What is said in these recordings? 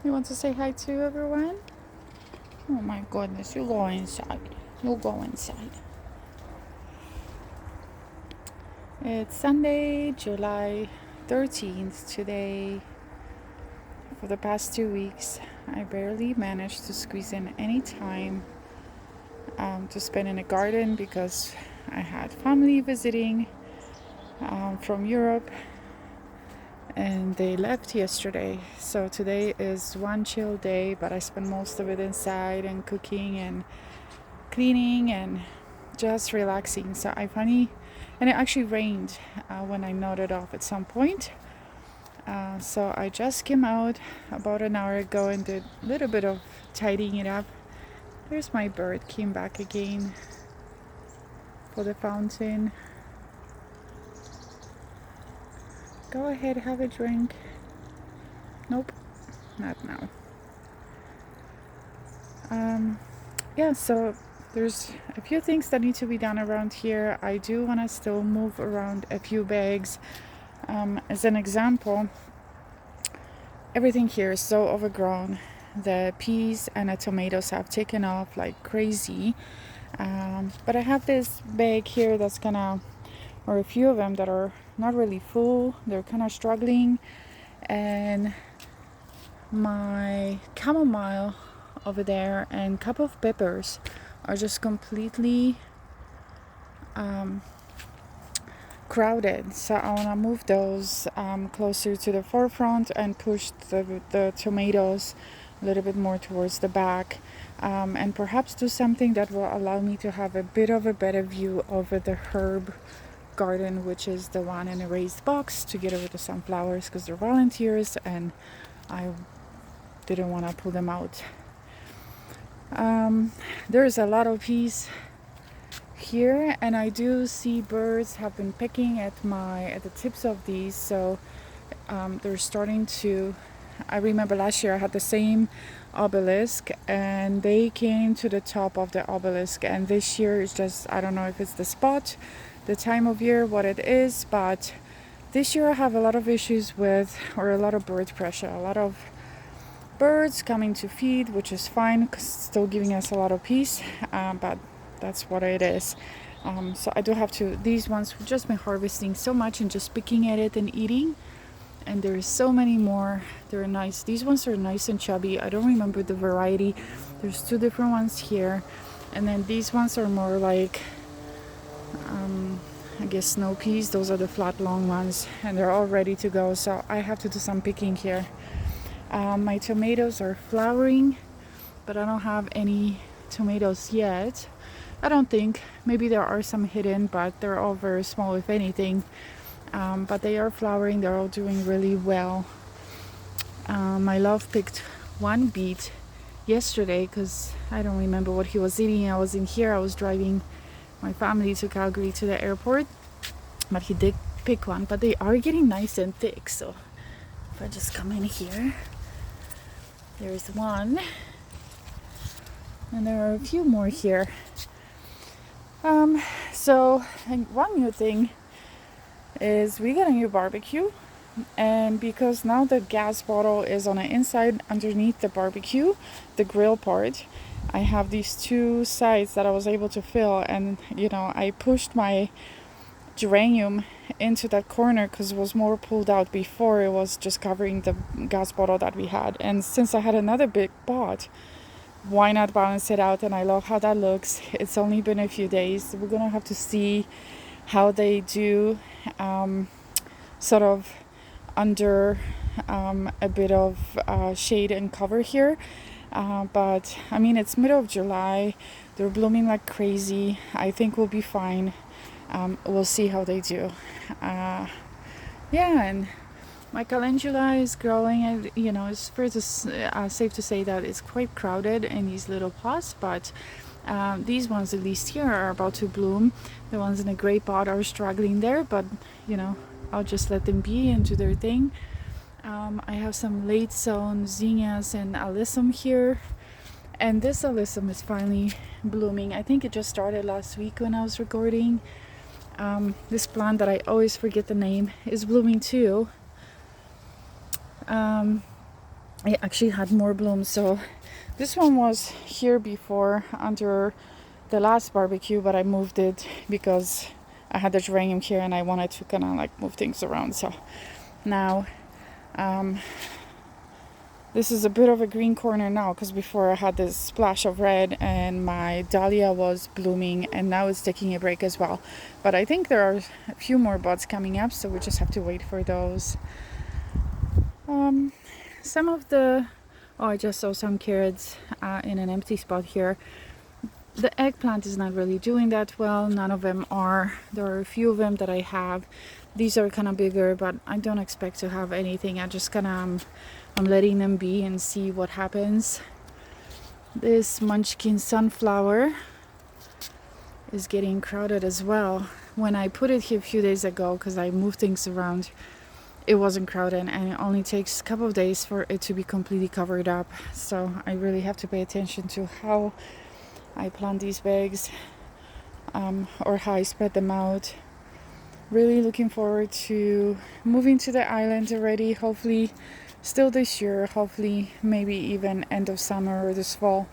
You want to say hi to everyone? Oh my goodness, you go inside. You go inside. It's Sunday, July 13th today. For the past 2 weeks, I barely managed to squeeze in any time to spend in a garden because I had family visiting from Europe and they left yesterday. So today is one chill day, but I spent most of it inside and cooking and cleaning and just relaxing. So I finally, and it actually rained when I nodded off at some point. So I just came out about an hour ago and did a little bit of tidying it up. There's my bird, came back again for the fountain. Go ahead, have a drink. Nope, not now. Yeah, so there's a few things that need to be done around here. I do want to still move around a few bags. As an example, everything here is so overgrown. The peas and the tomatoes have taken off like crazy. But I have this bag here that's or a few of them that are not really full. They're kind of struggling. And my chamomile over there and cup of peppers are just completely crowded. So I want to move those closer to the forefront and push the tomatoes a little bit more towards the back, and perhaps do something that will allow me to have a bit of a better view over the herb garden, which is the one in a raised box, together with the sunflowers, because they're volunteers and I didn't want to pull them out. There's a lot of peas here, and I do see birds have been pecking at the tips of these, so they're starting to. I remember last year I had the same obelisk and they came to the top of the obelisk, and this year it's just, I don't know if it's the spot, the time of year, what it is, but this year I have a lot of issues with, or a lot of bird pressure, a lot of birds coming to feed, which is fine, still giving us a lot of peace, but that's what it is. So I do have to, these ones we've just been harvesting so much and just picking at it and eating, and there's so many more. They're nice. These ones are nice and chubby. I don't remember the variety. There's two different ones here, and then these ones are more like I guess snow peas. Those are the flat long ones, and they're all ready to go, so I have to do some picking here. My tomatoes are flowering, but I don't have any tomatoes yet. I don't think. Maybe there are some hidden, but they're all very small, if anything. But they are flowering. They're all doing really well. My love picked one beet yesterday because I don't remember what he was eating. I was in here. I was driving my family to Calgary to the airport, but he did pick one. But they are getting nice and thick. So if I just come in here, there's one, and there are a few more here. So and one new thing is we got a new barbecue, and because now the gas bottle is on the inside underneath the barbecue, the grill part, I have these two sides that I was able to fill, and I pushed my geranium into that corner because it was more pulled out. Before it was just covering the gas bottle that we had, and since I had another big pot, why not balance it out? And I love how that looks. It's only been a few days. We're gonna have to see how they do, sort of under a bit of shade and cover here, but I mean, it's middle of July, they're blooming like crazy. I think we'll be fine. We'll see how they do. And my calendula is growing, and it's safe to say that it's quite crowded in these little pots, but these ones, at least here, are about to bloom. The ones in a gray pot are struggling there, but I'll just let them be and do their thing. I have some late sown zinnias and alyssum here, and this alyssum is finally blooming. I think it just started last week when I was recording. This plant that I always forget the name is blooming too. it actually had more blooms. So this one was here before under the last barbecue, but I moved it because I had the geranium here and I wanted to kind of like move things around. So now this is a bit of a green corner now, because before I had this splash of red and my dahlia was blooming, and now it's taking a break as well. But I think there are a few more buds coming up, so we just have to wait for those. Some of the I just saw some carrots in an empty spot here. The eggplant is not really doing that well. None of them are. There are a few of them that I have. These are kind of bigger, but I don't expect to have anything. I just kind of I'm letting them be and see what happens. This munchkin sunflower is getting crowded as well. When I put it here a few days ago, because I moved things around, it wasn't crowded, and it only takes a couple of days for it to be completely covered up. So I really have to pay attention to how I plant these bags, or how I spread them out. Really looking forward to moving to the island already, hopefully still this year, hopefully maybe even end of summer or this fall,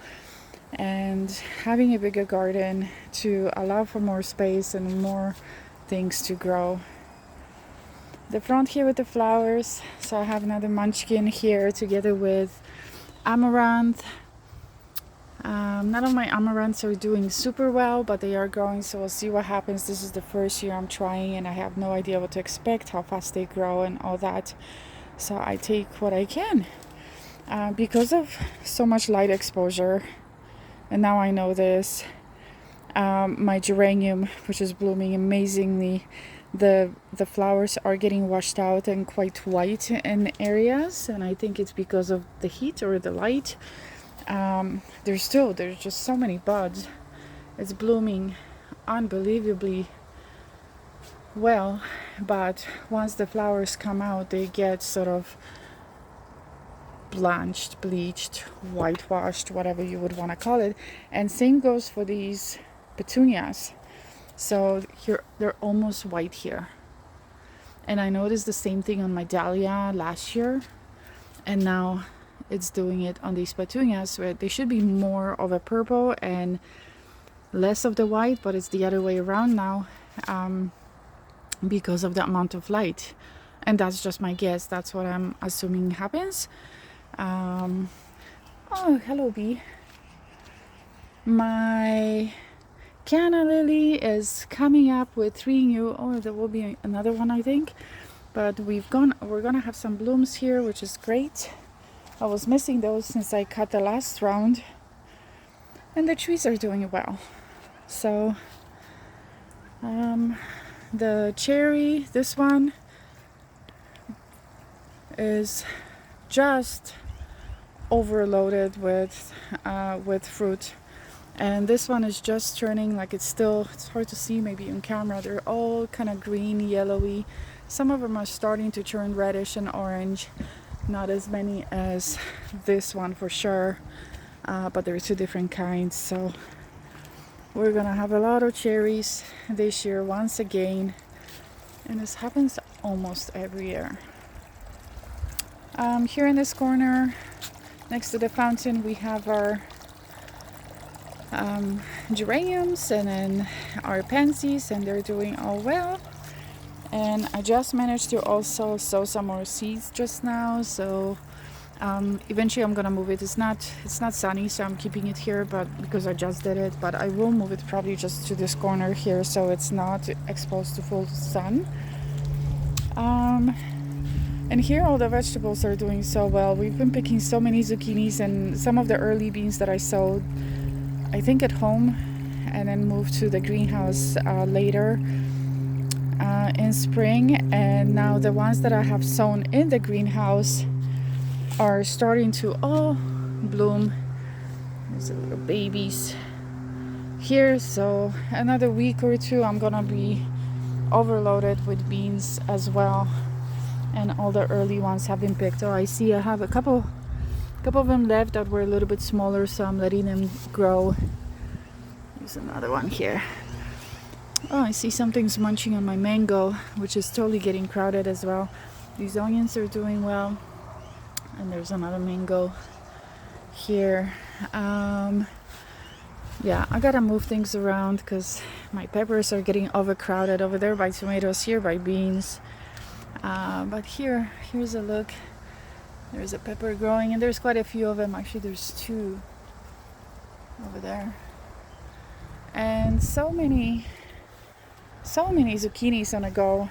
and having a bigger garden to allow for more space and more things to grow. The front here with the flowers, so I have another munchkin here together with amaranth. None of my amaranths are doing super well, but they are growing, so we'll see what happens. This is the first year I'm trying, and I have no idea what to expect, how fast they grow and all that. So I take what I can. Because of so much light exposure, and now I know this, my geranium, which is blooming amazingly, the flowers are getting washed out and quite white in areas, and I think it's because of the heat or the light. There's just so many buds. It's blooming unbelievably well, but once the flowers come out, they get sort of blanched, bleached, whitewashed, whatever you would want to call it. And same goes for these petunias. So here they're almost white here. And I noticed the same thing on my dahlia last year, and now it's doing it on these petunias, where they should be more of a purple and less of the white, but it's the other way around now, because of the amount of light. And that's just my guess. That's what I'm assuming happens. Oh, hello, bee. My canna lily is coming up with 3 new. Oh, there will be another one, I think. But we're gonna have some blooms here, which is great. I was missing those since I cut the last round, and the trees are doing well. So the cherry, this one is just overloaded with fruit, and this one is just turning, like it's hard to see maybe on camera. They're all kind of green, yellowy. Some of them are starting to turn reddish and orange. Not as many as this one for sure, but there are 2 different kinds. So we're gonna have a lot of cherries this year once again, and this happens almost every year. Here in this corner next to the fountain, we have our geraniums and then our pansies, and they're doing all well. And I just managed to also sow some more seeds just now, so eventually I'm gonna move it. It's not sunny, so I'm keeping it here, but because I just did it. But I will move it probably just to this corner here, so it's not exposed to full sun. And here all the vegetables are doing so well. We've been picking so many zucchinis and some of the early beans that I sowed, I think at home, and then moved to the greenhouse later in spring. And now the ones that I have sown in the greenhouse are starting to all bloom. There's little babies here, so another week or 2 I'm gonna be overloaded with beans as well, and all the early ones have been picked. Oh, I see I have a couple of them left that were a little bit smaller, so I'm letting them grow. There's another one here. Oh, I see something's munching on my mango, which is totally getting crowded as well. These onions are doing well. And there's another mango here. Yeah, I gotta move things around because my peppers are getting overcrowded over there by tomatoes, here by beans. But here's a look. There's a pepper growing, and there's quite a few of them. Actually, there's 2 over there. And so many zucchinis on the go.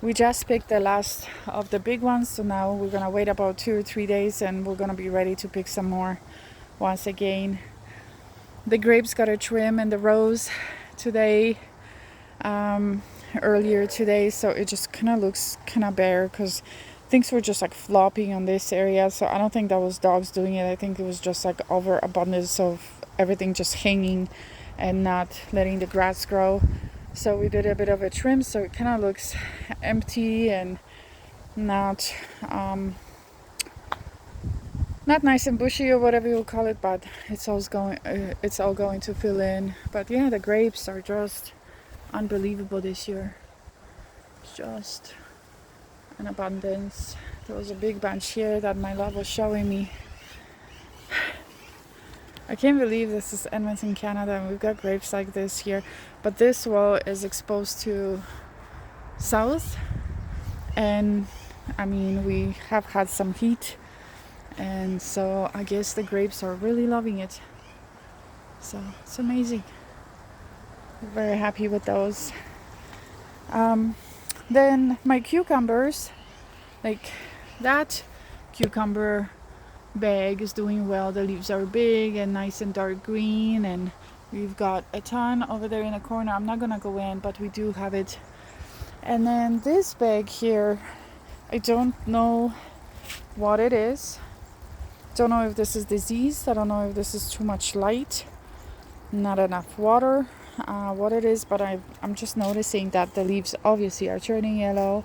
We just picked the last of the big ones, so now we're gonna wait about 2 or 3 days and we're gonna be ready to pick some more once again. The grapes got a trim in the rows today, earlier today, so it just kind of looks kind of bare because things were just like flopping on this area. So I don't think that was dogs doing it. I think it was just like overabundance of everything just hanging and not letting the grass grow. So we did a bit of a trim, so it kind of looks empty and not nice and bushy or whatever you call it, but it's all going to fill in. But yeah, the grapes are just unbelievable this year. It's just an abundance. There was a big bunch here that my love was showing me. I can't believe this is Edmonton, Canada, and we've got grapes like this here. But this wall is exposed to south, and I mean, we have had some heat, and so I guess the grapes are really loving it. So it's amazing. We're very happy with those. Then my cucumbers, like that cucumber bag is doing well. The leaves are big and nice and dark green, and we've got a ton over there in the corner. I'm not gonna go in, but we do have it. And then this bag here, I don't know what it is. Don't know if this is disease. I don't know if this is too much light, not enough water, what it is, but I'm just noticing that the leaves obviously are turning yellow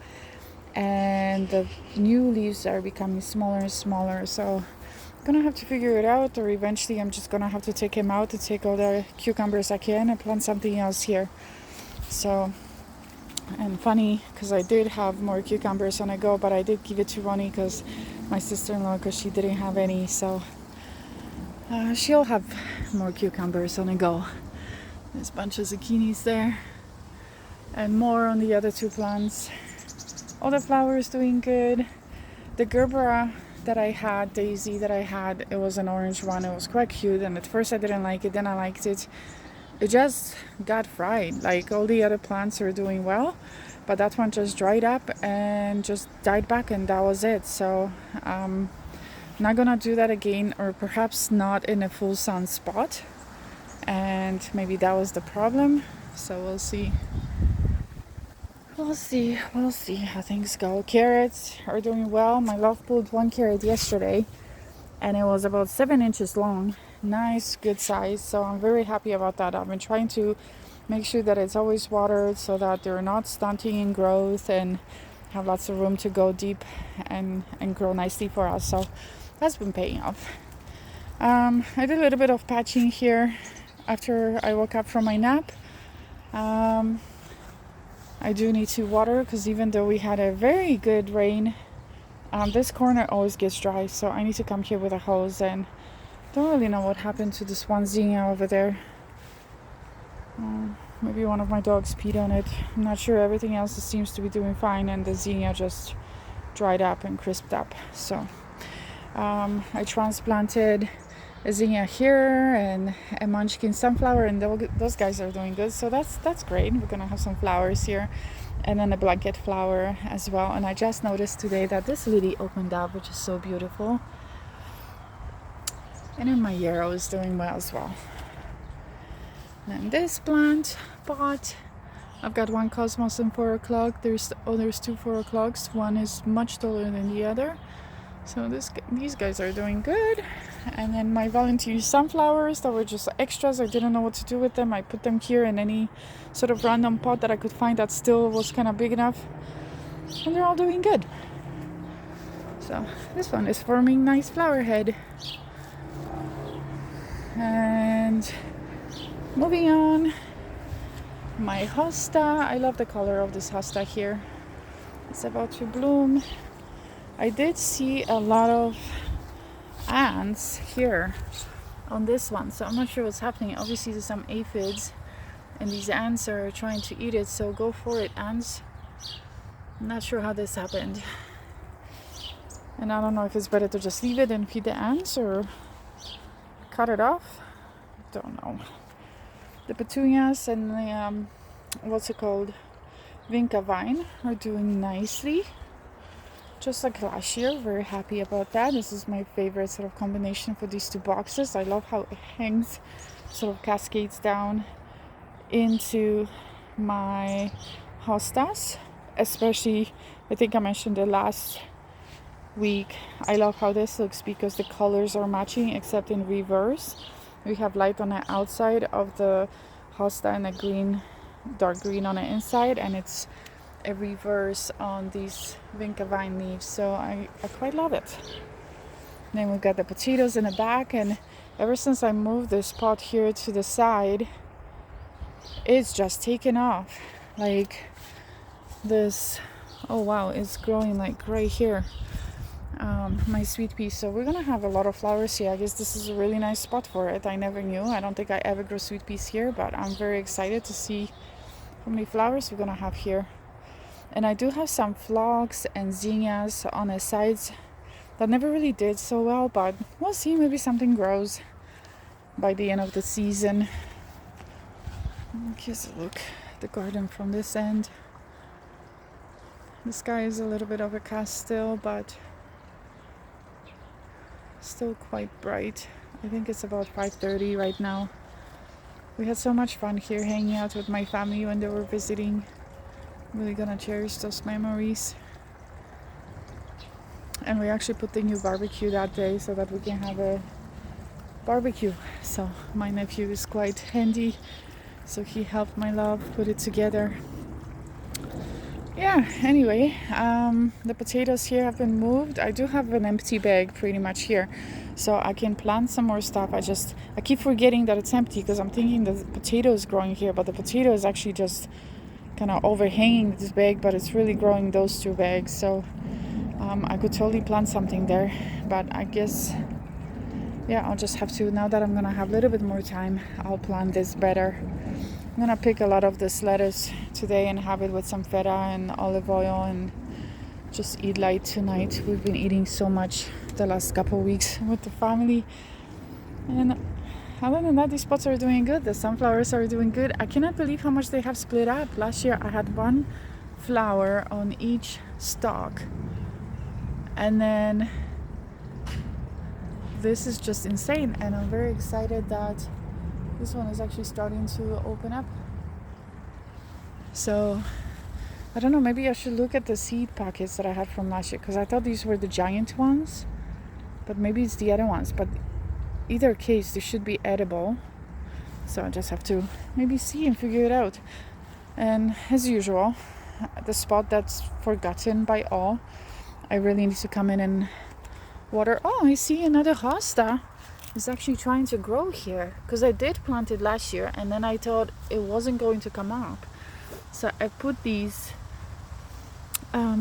and the new leaves are becoming smaller and smaller. So I'm gonna have to figure it out, or eventually I'm just gonna have to take him out and take all the cucumbers I can and plant something else here. So, and funny because I did have more cucumbers on the go, but I did give it to Ronnie because my sister-in-law, because she didn't have any, so she'll have more cucumbers on the go. There's a bunch of zucchinis there and more on the other 2 plants. All the flowers doing good. The gerbera that I had, daisy that I had, it was an orange one. It was quite cute, and at first I didn't like it, then I liked it. It just got fried. Like all the other plants are doing well, but that one just dried up and just died back, and that was it. So not gonna do that again, or perhaps not in a full sun spot, and maybe that was the problem. So we'll see how things go. Carrots are doing well. My love pulled 1 carrot yesterday, and it was about 7 inches long. Nice, good size. So I'm very happy about that. I've been trying to make sure that it's always watered so that they're not stunting in growth and have lots of room to go deep and grow nicely for us. So that's been paying off. I did a little bit of patching here after I woke up from my nap. I do need to water because even though we had a very good rain, this corner always gets dry, so I need to come here with a hose, and don't really know what happened to this one zinnia over there. Maybe one of my dogs peed on it. I'm not sure. Everything else seems to be doing fine, and the zinnia just dried up and crisped up. So I transplanted a zinnia here and a munchkin sunflower, and those guys are doing good. So that's great. We're gonna have some flowers here, and then a blanket flower as well. And I just noticed today that this lily opened up, which is so beautiful. And then my yarrow is doing well as well. And this plant pot, I've got 1 cosmos and 4 o'clock. There's 2 4 o'clocks. One is much taller than the other. So these guys are doing good. And then my volunteer sunflowers that were just extras. I didn't know what to do with them. I put them here in any sort of random pot that I could find that still was kind of big enough. And they're all doing good. So this one is forming nice flower head. And moving on, my hosta. I love the color of this hosta here. It's about to bloom. I did see a lot of ants here on this one, so I'm not sure what's happening. Obviously there's some aphids and these ants are trying to eat it, so go for it, ants. I'm not sure how this happened, and I don't know if it's better to just leave it and feed the ants or cut it off. Don't know. The petunias and the what's it called, vinca vine, are doing nicely, just like last year. Very happy about that. This is my favorite sort of combination for these two boxes. I love how it hangs, sort of cascades down into my hostas, especially, I think I mentioned it last week. I love how this looks because the colors are matching except in reverse. We have light on the outside of the hosta and a green, dark green on the inside, and it's a reverse on these vinca vine leaves, so I quite love it. Then we've got the potatoes in the back, and ever since I moved this pot here to the side, it's just taken off. Like this, oh wow, it's growing like right here. My sweet pea. So we're gonna have a lot of flowers here. I guess this is a really nice spot for it. I never knew. I don't think I ever grow sweet peas here, but I'm very excited to see how many flowers we're gonna have here. And I do have some phlox and zinnias on the sides that never really did so well, but we'll see. Maybe something grows by the end of the season. Here's a look at the garden from this end. The sky is a little bit overcast still, but still quite bright. I think it's about 5:30 right now. We had so much fun here hanging out with my family when they were visiting. Really gonna cherish those memories. And we actually put the new barbecue that day so that we can have a barbecue. So my nephew is quite handy, so he helped my love put it together. Yeah, anyway, the potatoes here have been moved. I do have an empty bag pretty much here, so I can plant some more stuff. I keep forgetting that it's empty because I'm thinking the potato is growing here, but the potato is actually just kind of overhanging this bag, but it's really growing those two bags. So I could totally plant something there, but I guess, yeah, I'll just have to, now that I'm gonna have a little bit more time, I'll plant this better. I'm gonna pick a lot of this lettuce today and have it with some feta and olive oil and just eat light tonight. We've been eating so much the last couple of weeks with the family, and other than that, these pots are doing good. The sunflowers are doing good. I cannot believe how much they have split up. Last year I had one flower on each stalk, and then this is just insane, and I'm very excited that this one is actually starting to open up. So I don't know, maybe I should look at the seed packets that I had from last year, because I thought these were the giant ones, but maybe it's the other ones. But either case, they should be edible, so I just have to maybe see and figure it out. And as usual, the spot that's forgotten by all, I really need to come in and water. Oh, I see another hosta is actually trying to grow here, because I did plant it last year and then I thought it wasn't going to come up, so I put these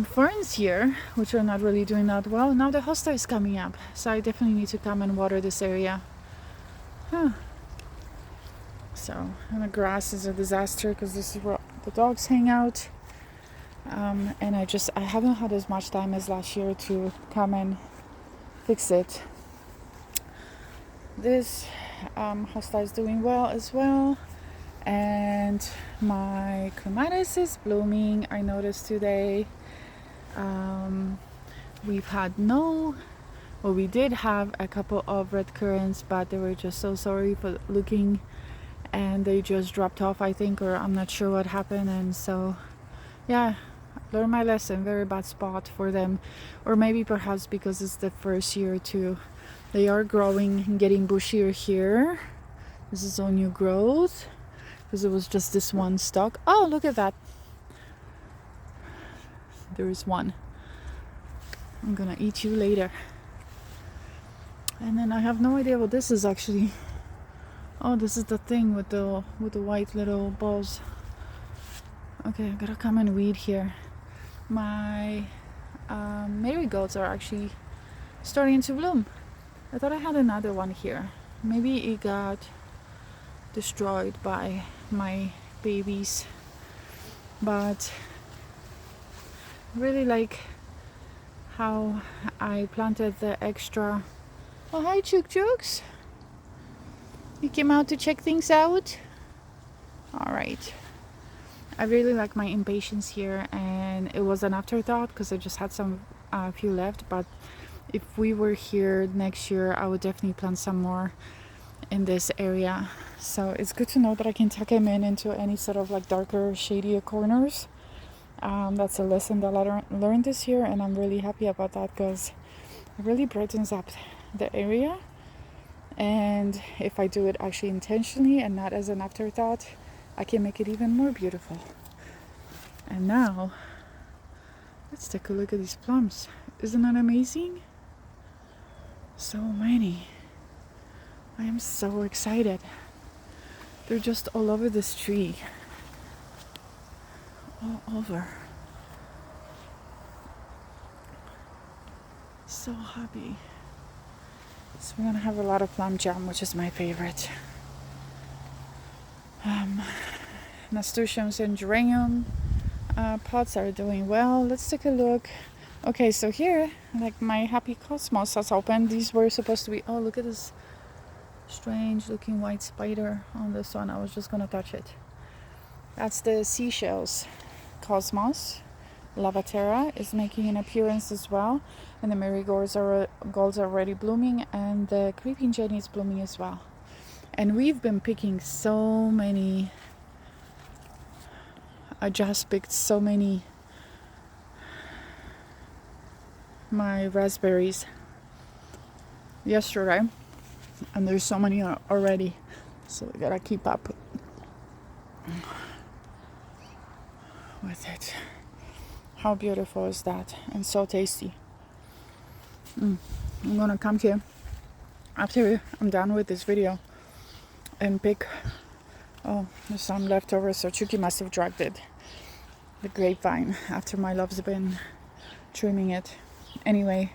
ferns here, which are not really doing that well. Now the hosta is coming up, so I definitely need to come and water this area. So, and the grass is a disaster because this is where the dogs hang out, and I haven't had as much time as last year to come and fix it. This hosta is doing well as well, and my clematis is blooming. I noticed today. We did have a couple of red currants, but they were just so sorry for looking, and they just dropped off, I think, or I'm not sure what happened. And so, yeah, learned my lesson. Very bad spot for them, or maybe perhaps because it's the first year too. They are growing and getting bushier here. This is all new growth, because it was just this one stalk. Oh, look at that. There is one. I'm gonna eat you later. And then I have no idea what this is actually. Oh, this is the thing with the white little balls. Okay, I gotta come and weed here. My marigolds are actually starting to bloom. I thought I had another one here. Maybe it got destroyed by my babies, but really like how I planted the extra. Oh, hi Chook Chooks, you came out to check things out? All right. I really like my impatiens here, and it was an afterthought because I just had some few left, but if we were here next year I would definitely plant some more in this area. So it's good to know that I can tuck them in into any sort of like darker, shadier corners. That's a lesson that I learned this year, and I'm really happy about that because it really brightens up the area. And if I do it actually intentionally and not as an afterthought, I can make it even more beautiful. And now let's take a look at these plums. Isn't that amazing? So many. I am so excited. They're just all over this tree. All over. So happy. So we're gonna have a lot of plum jam, which is my favorite. Nasturtiums and geranium pots are doing well. Let's take a look. Okay, so here, like my happy cosmos has opened. These were supposed to be, oh, look at this strange looking white spider on this one. I was just gonna touch it. That's the seashells cosmos. Lavaterra is making an appearance as well, and the marigolds are already blooming, and the creeping jenny is blooming as well. And we've been picking so many. I just picked so many my raspberries yesterday, and there's so many already, so we gotta keep up with it. How beautiful is that, and so tasty. I'm gonna come here after I'm done with this video and pick. Oh, there's some leftovers, so Chucky must have dragged it, the grapevine, after my love's been trimming it. Anyway,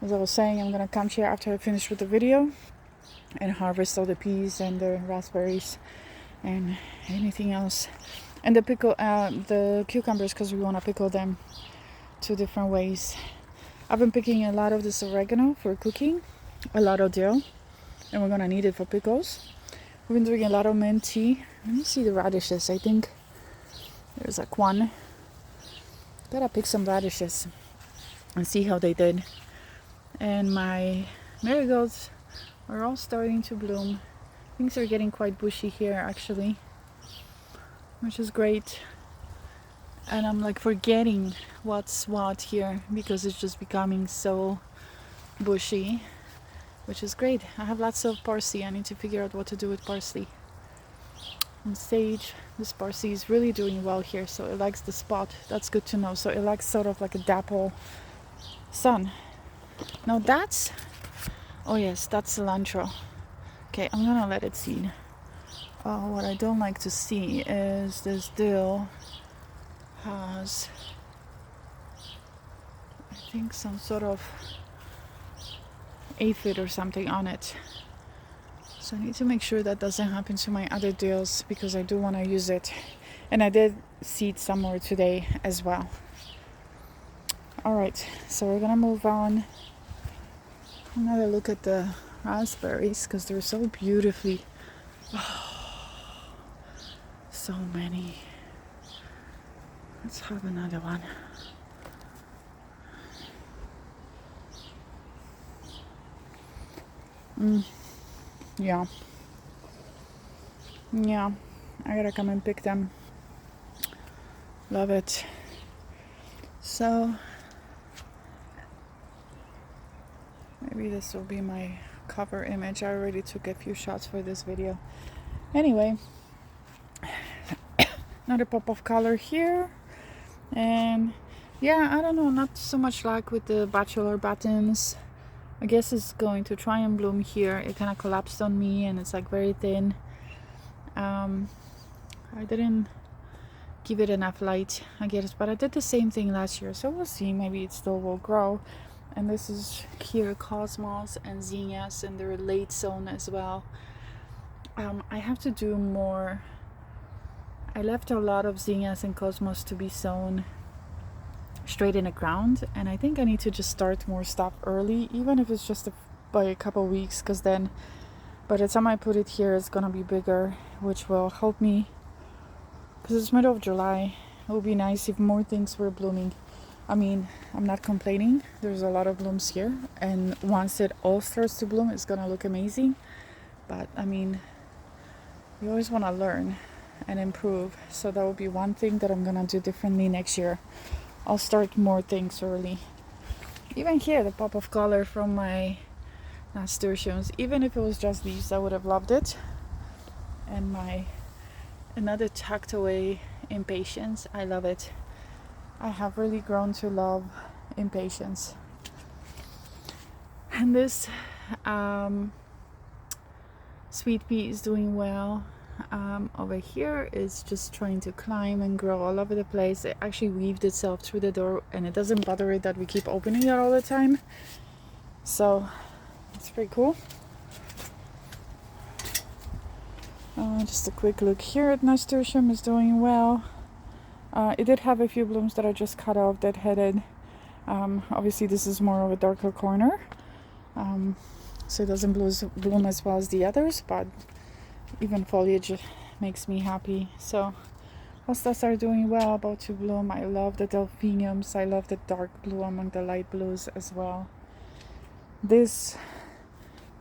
as I was saying, I'm gonna come here after I finish with the video and harvest all the peas and the raspberries and anything else, and the the cucumbers, because we want to pickle them 2 different ways. I've been picking a lot of this oregano for cooking, a lot of dill, and we're gonna need it for pickles. We've been doing a lot of mint tea. Let me see the radishes. I think there's like one. Gotta pick some radishes and see how they did. And my marigolds are all starting to bloom. Things are getting quite bushy here actually, which is great. And I'm like forgetting what's what here because it's just becoming so bushy, which is great. I have lots of parsley. I need to figure out what to do with parsley. And sage, this parsley is really doing well here, so it likes the spot. That's good to know. So it likes sort of like a dapple sun. Now that's, oh yes, that's cilantro. Okay, I'm gonna let it seed. What I don't like to see is this dill has, I think, some sort of aphid or something on it. So I need to make sure that doesn't happen to my other dills because I do want to use it. And I did seed some more today as well. Alright, so we're gonna move on. Another look at the raspberries because they're so beautifully. Oh, so many. Let's have another one. Yeah, I gotta come and pick them. Love it. So maybe this will be my cover image. I already took a few shots for this video. Anyway, another pop of color here. And yeah, I don't know, not so much luck with the bachelor buttons. I guess it's going to try and bloom here. It kind of collapsed on me and it's like very thin. I didn't give it enough light, I guess. But I did the same thing last year, so we'll see. Maybe it still will grow. And this is here cosmos and zinnias in their late zone as well. I have to do more. I left a lot of zinnias and cosmos to be sown straight in the ground, and I think I need to just start more stuff early, even if it's just by a couple weeks, because then by the time I put it here it's gonna be bigger, which will help me, because it's middle of July. It would be nice if more things were blooming. I mean, I'm not complaining, there's a lot of blooms here, and once it all starts to bloom it's gonna look amazing. But I mean, you always want to learn and improve, so that will be one thing that I'm gonna do differently next year. I'll start more things early. Even here, the pop of color from my nasturtiums, even if it was just leaves, I would have loved it. And my another tucked away impatiens, I love it. I have really grown to love impatiens. And this sweet pea is doing well. Over here is just trying to climb and grow all over the place. It actually weaved itself through the door, and it doesn't bother it that we keep opening it all the time. So it's pretty cool. Just a quick look here at nasturtium is doing well. It did have a few blooms that I just cut off that headed. Obviously this is more of a darker corner, so it doesn't bloom as well as the others, but even foliage makes me happy. So hostas are doing well, about to bloom. I love the delphiniums. I love the dark blue among the light blues as well. This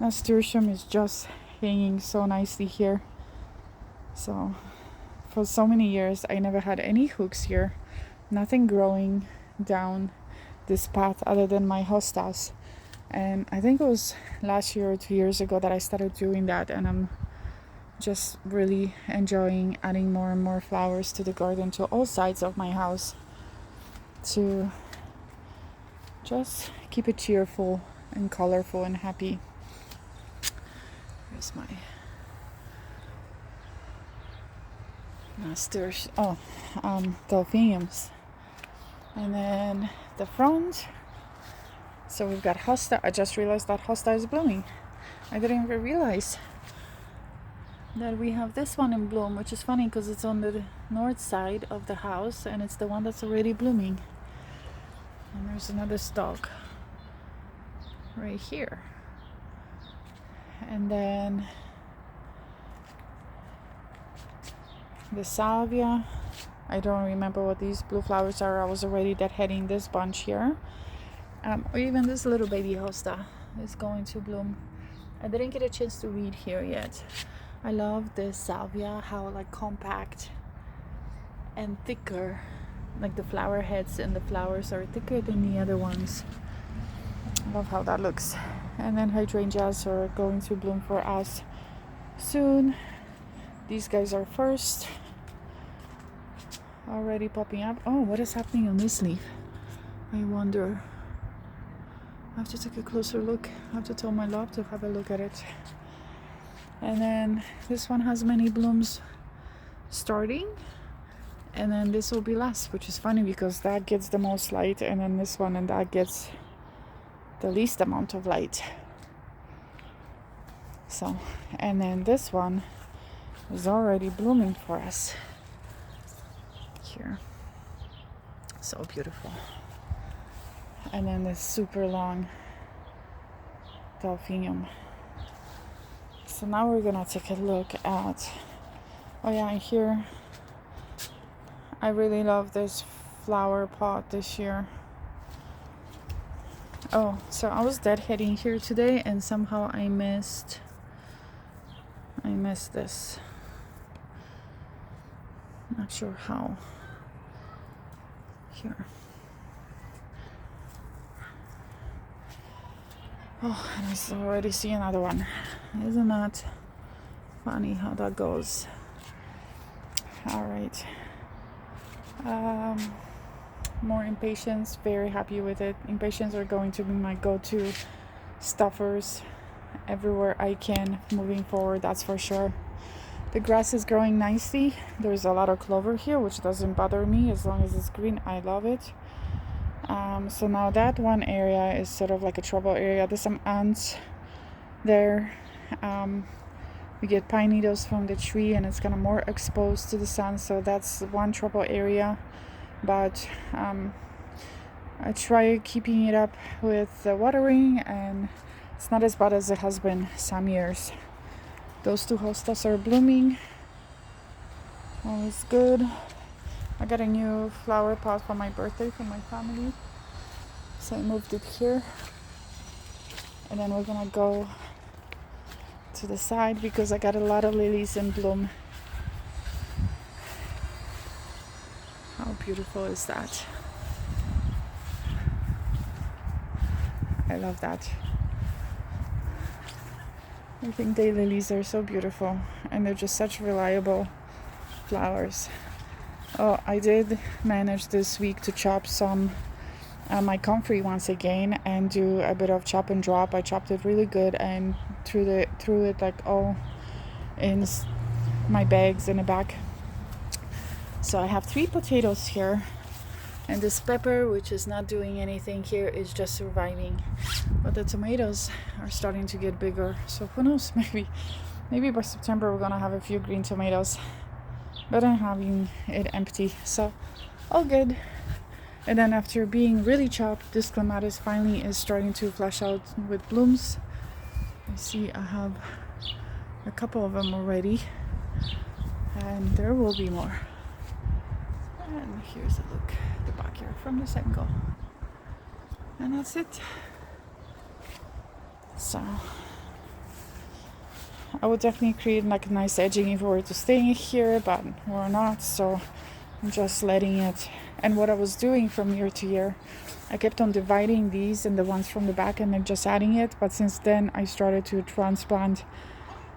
nasturtium is just hanging so nicely here. So for so many years I never had any hooks here, nothing growing down this path other than my hostas. And I think it was last year or 2 years ago that I started doing that, and I'm just really enjoying adding more and more flowers to the garden, to all sides of my house, to just keep it cheerful and colorful and happy. Here's my delphiniums. And then the front, so we've got hosta. I just realized that hosta is blooming. I didn't even realize that we have this one in bloom, which is funny because it's on the north side of the house and it's the one that's already blooming. And there's another stalk right here. And then the salvia, I don't remember what these blue flowers are. I was already deadheading this bunch here. Or even this little baby hosta is going to bloom. I didn't get a chance to read here yet. I love this salvia, how like compact and thicker, like the flower heads and the flowers are thicker than the other ones. I love how that looks. And then hydrangeas are going to bloom for us soon. These guys are first, already popping up. Oh, what is happening on this leaf? I wonder. I have to take a closer look. I have to tell my love to have a look at it. And then this one has many blooms starting, and then this will be last, which is funny because that gets the most light, and then this one and that gets the least amount of light. So, and then this one is already blooming for us here. So beautiful. And then this super long delphinium. So now we're gonna take a look at, oh yeah, and here I really love this flower pot this year. Oh, so I was deadheading here today and somehow I missed this. Not sure how. Here. Oh, and I already see another one. Isn't that funny how that goes? All right. More impatiens, very happy with it. Impatiens are going to be my go-to stuffers everywhere I can moving forward, that's for sure. The grass is growing nicely. There's a lot of clover here, which doesn't bother me as long as it's green. I love it. So now that one area is sort of like a trouble area. There's some ants there. We get pine needles from the tree and it's kind of more exposed to the sun, so that's one trouble area. But I try keeping it up with the watering, and it's not as bad as it has been some years. Those two hostas are blooming. All is good. I got a new flower pot for my birthday from my family, so I moved it here. And then we're gonna go to the side because I got a lot of lilies in bloom. How beautiful is that? I love that. I think daylilies are so beautiful, and they're just such reliable flowers. Oh, I did manage this week to chop some my comfrey once again and do a bit of chop and drop. I chopped it really good and threw it like all in my bags in the back. So I have 3 potatoes here, and this pepper, which is not doing anything here, is just surviving. But the tomatoes are starting to get bigger, so who knows, maybe by September we're gonna have a few green tomatoes. But I'm having it empty, so all good. And then after being really chopped, this clematis finally is starting to flesh out with blooms. You see I have a couple of them already, and there will be more. And here's a look at the backyard from this angle. And that's it. So I would definitely create like a nice edging if we were to stay here, but we're not, so I'm just letting it. And what I was doing from year to year, I kept on dividing these and the ones from the back and then just adding it. But since then I started to transplant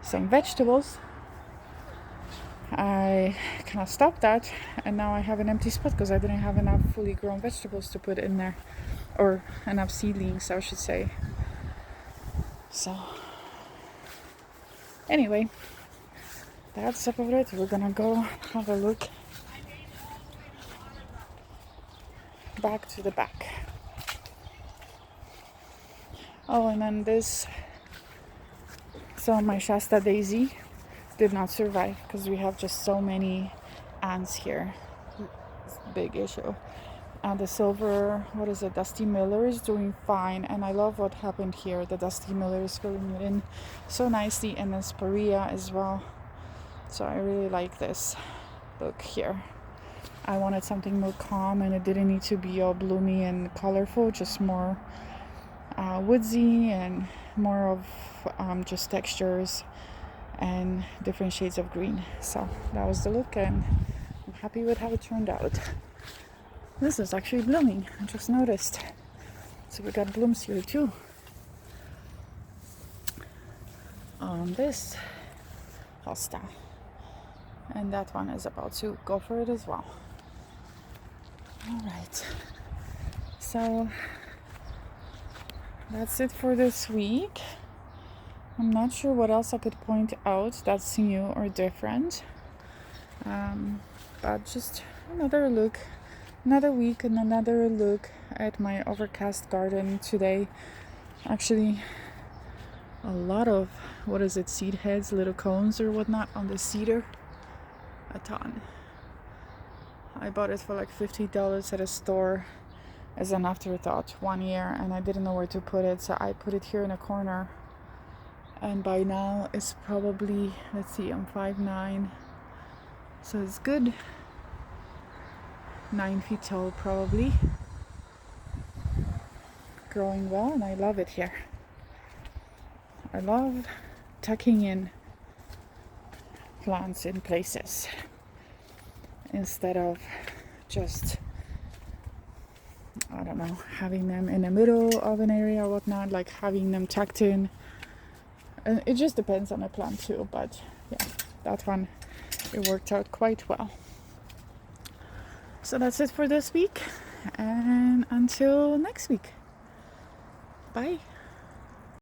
some vegetables. I kind of stopped that, and now I have an empty spot because I didn't have enough fully grown vegetables to put in there, or enough seedlings I should say. So anyway, that's about it. We're gonna go have a look back to the back. Oh, and then this, so my Shasta daisy did not survive because we have just so many ants here. It's a big issue. And the silver, Dusty Miller is doing fine, and I love what happened here. The Dusty Miller is filling it in so nicely, and then Spirea as well. So I really like this look here. I wanted something more calm, and it didn't need to be all bloomy and colorful, just more woodsy and more of just textures and different shades of green. So that was the look, and I'm happy with how it turned out. This is actually blooming, I just noticed. So we got blooms here too. On this hosta. And that one is about to go for it as well. Alright. So that's it for this week. I'm not sure what else I could point out that's new or different. But just another week and another look at my overcast garden today. Actually, a lot of, seed heads, little cones or whatnot on the cedar. A ton. I bought it for like $50 at a store as an afterthought one year, and I didn't know where to put it, so I put it here in a corner. And by now it's probably, I'm 5'9", so it's good 9 feet tall probably. Growing well, and I love it here. I love tucking in plants in places instead of just, I don't know, having them in the middle of an area or whatnot, like having them tucked in. And it just depends on the plant too, but yeah, that one, it worked out quite well. So that's it for this week, and until next week. Bye.